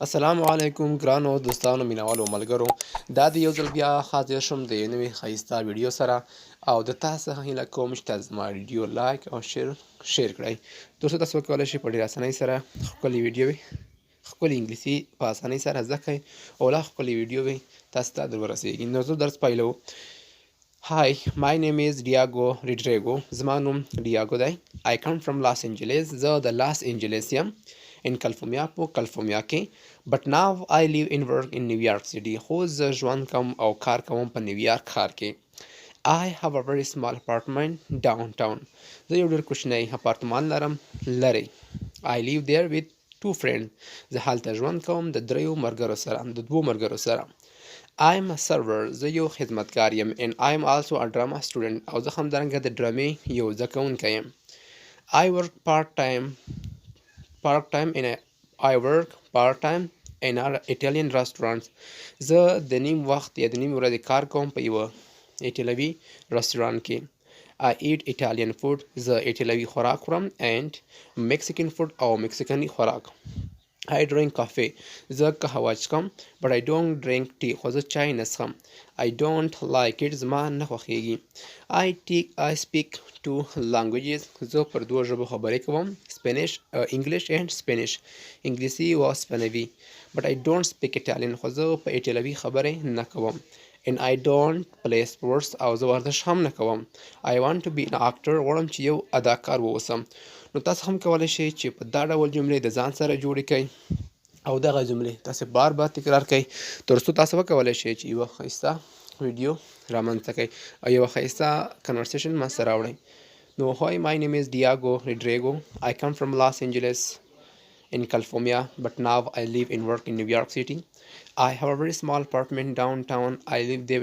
السلام علیکم ګرانو دوستانو مینوالو ملګرو. دا د یو ځل بیا حاضر شوم د یو نوي ښایسته ویډیو سره او د تاسو څخه هیله کوم چې تاسو زما ویډیو لایک او شیر کړئ. دوستو تاسو وکولی شئ په ډېرې اسانۍ سره ښکلې ویډیوې ښکلې انګلیسي په اسانۍ سره زده کړئ او لا ښکلې ویډیوې تاسو ته در ورسیږي. نو زه درس پیلوو. Hi, my name is Diego Rodrigo. زما نوم ډیاګو دی. I come from Los Angeles. زه د لاس انجلس یم in کالیفورنیا په کالیفورنیا کې. But now I live and work in New York City. خو زه ژوند کوم او کار کوم په نیویارک ښار کې. I have a very small apartment downtown. زه یو ډېر کوچنی اپارتمان لرم لرې. I live there with two friends. زه هلته ژوند کوم د دوو ملګرو سره. I'm a server. زه یو خدمتګار یم and I'm also a drama student. او زه همدارنګه د ډرامې یو زده کوونکی یم. I work part time in an Italian restaurant. زه د نیم وخت یا د نیم ورځې کار کوم په یوه ایټالوي رستورانت کې. I eat Italian food. زه ایټالوي خوراک خورم and Mexican food او مکسیکني خوراک. I drink coffee. زه قهوه څښم but I don't drink tea. خو زه چای نه څښم. I don't like it. زما نه خوښیږي. I speak two languages. زه پر دوه ژبو خبرې کوم. English and Spanish. انګلیسي او اسپانوي. But I don't speak Italian. خو زه په ایټالوي خبرې نه کوم. And I don't play sports. او زه ورزش هم نه کوم. I want to be an actor. غواړم چې یو اداکار واوسم. نو تاسو هم کولی شئ چې په دا ډول جملې د ځان سره جوړې کړئ او دغه جملې تاسو بار تکرار کړئ تر څو تاسو وکولی شئ چې یوه ښایسته ویډیو رامنځته کړئ او یوه ښایسته کنورسیشن منځته راوړئ. نو hi, my name is Diego Rodrigo. I come from Los Angeles in California, but now I live and work in New York City. I have a very small apartment downtown. I live there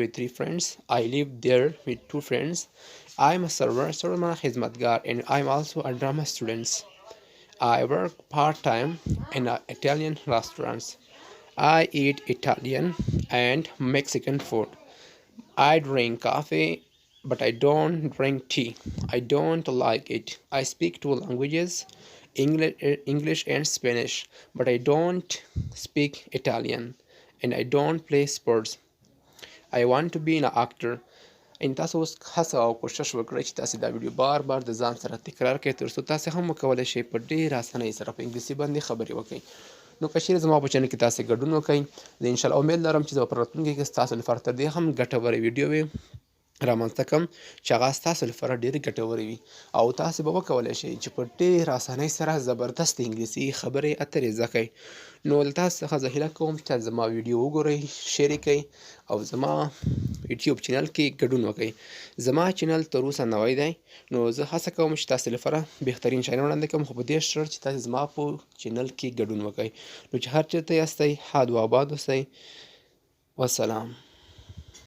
with two friends. I'm a server, خدمتگار, and I'm also a drama student. I work part-time in Italian restaurants. I eat Italian and Mexican food. I drink coffee, but I don't drink tea. I don't like it. I speak two languages, English and Spanish, but I don't speak Italian, and I don't play sports. I want to be an actor. ان تاسو اوس هڅه او کوشش وکړئ چې تاسو دا ویډیو بار د ځان سره تکرار کړئ تر څو تاسو هم وکولی شئ په ډېره اسانۍ سره په انګلیسي باندې خبرې وکړئ. نو که چیرې زما په چینل کې تاسو ګډون وکړئ زه انشاءالله امید لرم چې زه په راتلونکي کې ستاسو لپاره تر دې هم ګټورې ویډیوې رامنځته کړم چې هغه ستاسو لپاره ډېرې ګټورې وي او تاسو به وکولی شئ چې په ډېره اسانۍ سره زبردست انګلیسي خبرې اترې زده کړئ. نو له تاسو څخه زه هیله کوم چې تاسو زما ویډیو وګورئ، شیر یې کړئ او زما یوټیوب چینل کې ګډون وکړئ. زما چینل تر اوسه نوی دی نو زه هڅه کوم چې تاسو لپاره بهترین شیان وړاندې کړم، خو په دې شرط چې تاسو زما په چینل کې ګډون وکړئ. نو چې هر چېرته یاستئ ښاد و آباد اوسئ. والسلام.